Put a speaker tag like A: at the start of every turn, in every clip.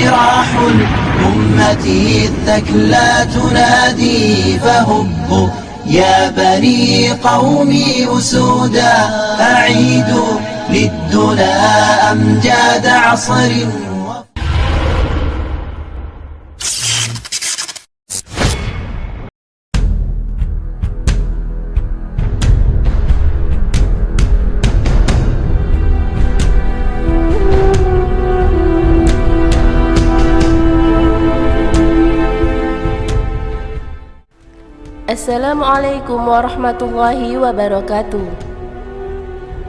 A: جراح الأمة الثكلى تنادي فهبوا يا بني قومي أسودا أعيدوا للدنا أمجاد عصر.
B: Assalamualaikum warahmatullahi wabarakatuh.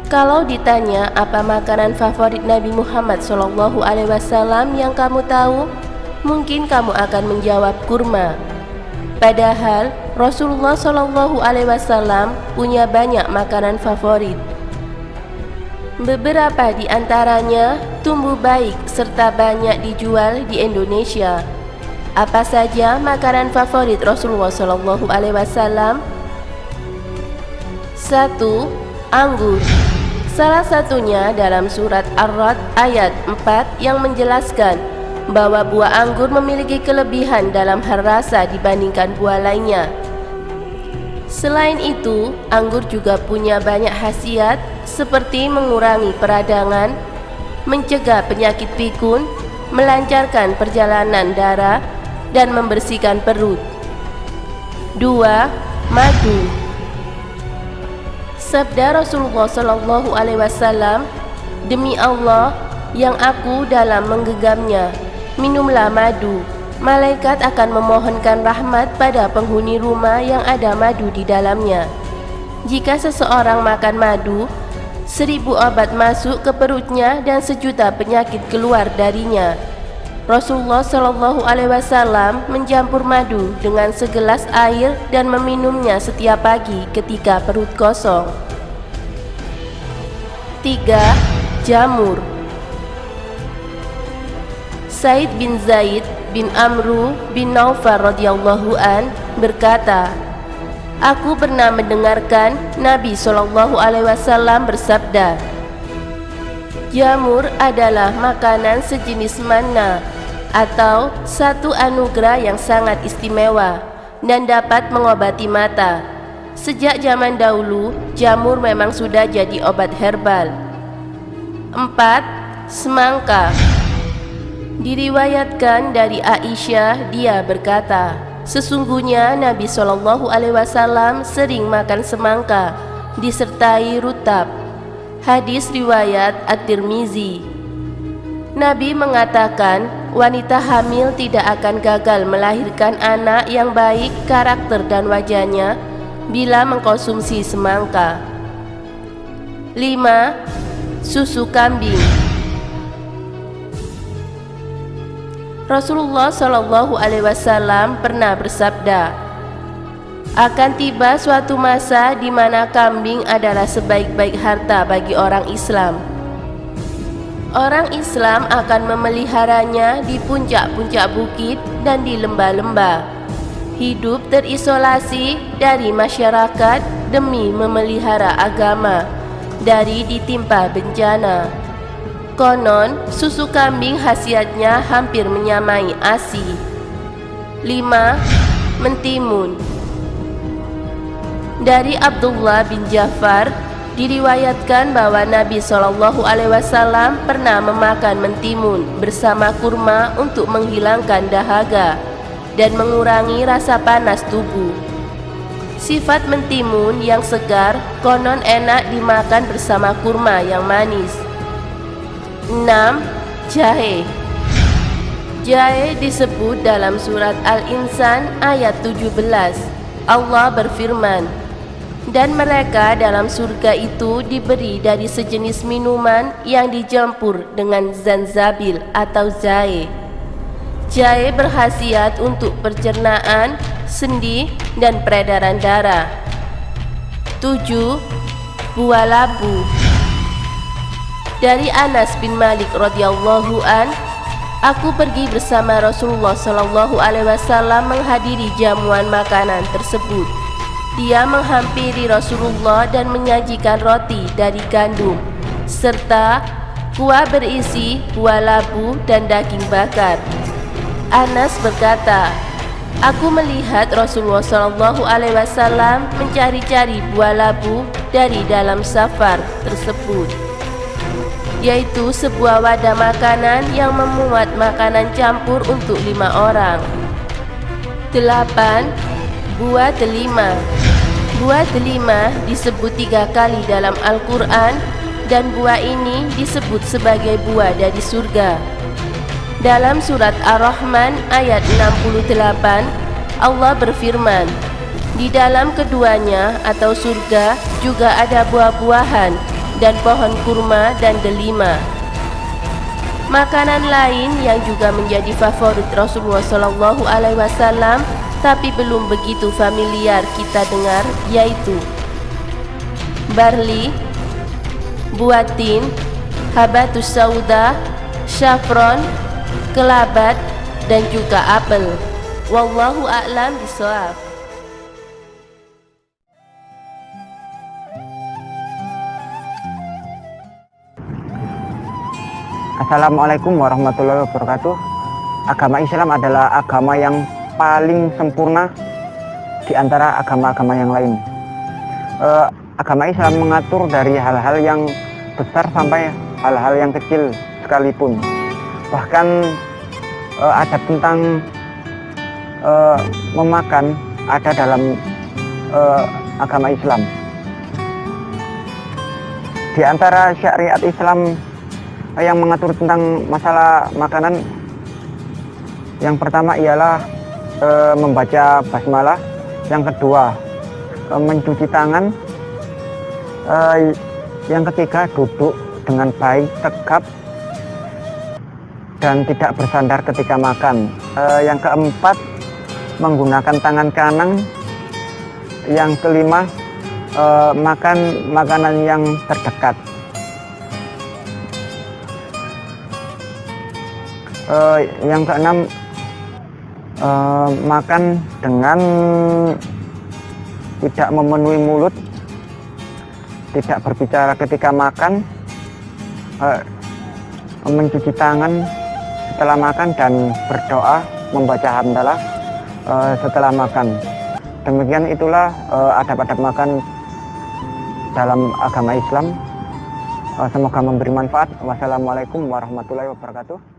B: Kalau ditanya apa makanan favorit Nabi Muhammad SAW yang kamu tahu, mungkin kamu akan menjawab kurma. Padahal Rasulullah SAW punya banyak makanan favorit. Beberapa di antaranya tumbuh baik serta banyak dijual di Indonesia. Apa saja makanan favorit Rasulullah SAW? 1. Anggur. Salah satunya dalam surat Ar-Ra'd ayat 4 yang menjelaskan bahwa buah anggur memiliki kelebihan dalam hal rasa dibandingkan buah lainnya. Selain itu, anggur juga punya banyak khasiat seperti mengurangi peradangan, mencegah penyakit pikun, melancarkan perjalanan darah, dan membersihkan perut. 2. Madu. Sabda Rasulullah SAW, "Demi Allah yang aku dalam menggenggamnya, minumlah madu. Malaikat akan memohonkan rahmat pada penghuni rumah yang ada madu di dalamnya. Jika seseorang makan madu, 1000 obat masuk ke perutnya dan 1.000.000 penyakit keluar darinya." Rasulullah SAW mencampur madu dengan segelas air dan meminumnya setiap pagi ketika perut kosong. 3. Jamur. Said bin Zaid bin Amru bin Naufal radhiyallahu an berkata, "Aku pernah mendengarkan Nabi SAW bersabda, jamur adalah makanan sejenis manna atau satu anugerah yang sangat istimewa dan dapat mengobati mata. Sejak zaman dahulu, jamur memang sudah jadi obat herbal." 4. Semangka. Diriwayatkan dari Aisyah, dia berkata, "Sesungguhnya Nabi SAW sering makan semangka disertai rutab." Hadis riwayat At-Tirmizi. Nabi mengatakan wanita hamil tidak akan gagal melahirkan anak yang baik karakter dan wajahnya bila mengkonsumsi semangka. 5. Susu kambing. Rasulullah SAW pernah bersabda, "Akan tiba suatu masa di mana kambing adalah sebaik-baik harta bagi orang Islam. Orang Islam akan memeliharanya di puncak-puncak bukit dan di lembah-lembah, hidup terisolasi dari masyarakat demi memelihara agama dari ditimpa bencana. Konon susu kambing khasiatnya hampir menyamai ASI." 5. Mentimun. Dari Abdullah bin Ja'far diriwayatkan bahwa Nabi SAW pernah memakan mentimun bersama kurma untuk menghilangkan dahaga dan mengurangi rasa panas tubuh. Sifat mentimun yang segar konon enak dimakan bersama kurma yang manis. 6. Jahe. Jahe disebut dalam surat Al-Insan ayat 17. Allah berfirman, "Dan mereka dalam surga itu diberi dari sejenis minuman yang dicampur dengan zanzabil atau jahe." Jahe berkhasiat untuk pencernaan, sendi, dan peredaran darah. 7. Buah labu. Dari Anas bin Malik radhiyallahu an, "Aku pergi bersama Rasulullah SAW menghadiri jamuan makanan tersebut. Dia menghampiri Rasulullah dan menyajikan roti dari gandum serta Kuah berisi buah labu dan daging bakar. Anas berkata, aku melihat Rasulullah SAW mencari-cari buah labu dari dalam safar tersebut, yaitu sebuah wadah makanan yang memuat makanan campur untuk 5 orang. 8. Buah delima. Buah delima disebut 3 kali dalam Al-Quran, dan buah ini disebut sebagai buah dari surga. Dalam surat Ar-Rahman ayat 68, Allah berfirman, di dalam keduanya atau surga juga ada buah-buahan dan pohon kurma dan delima. Makanan lain yang juga menjadi favorit Rasulullah SAW tapi belum begitu familiar kita dengar, yaitu barli, buah tin, habatus sauda, saffron, kelabat, dan juga apel. Wallahu a'lam bishawab.
C: Assalamualaikum warahmatullahi wabarakatuh. Agama Islam adalah agama yang paling sempurna di antara agama-agama yang lain. Agama Islam mengatur dari hal-hal yang besar sampai hal-hal yang kecil sekalipun. Bahkan adab tentang memakan ada dalam agama Islam. Di antara syariat Islam yang mengatur tentang masalah makanan, yang pertama ialah membaca basmalah, yang kedua mencuci tangan, yang ketiga duduk dengan baik, tegap, dan tidak bersandar ketika makan, yang keempat menggunakan tangan kanan, yang kelima makan makanan yang terdekat. Yang keenam, makan dengan tidak memenuhi mulut, tidak berbicara ketika makan, mencuci tangan setelah makan, dan berdoa membaca hamdalah setelah makan. Demikian itulah adab-adab makan dalam agama Islam. Semoga memberi manfaat. Wassalamualaikum warahmatullahi wabarakatuh.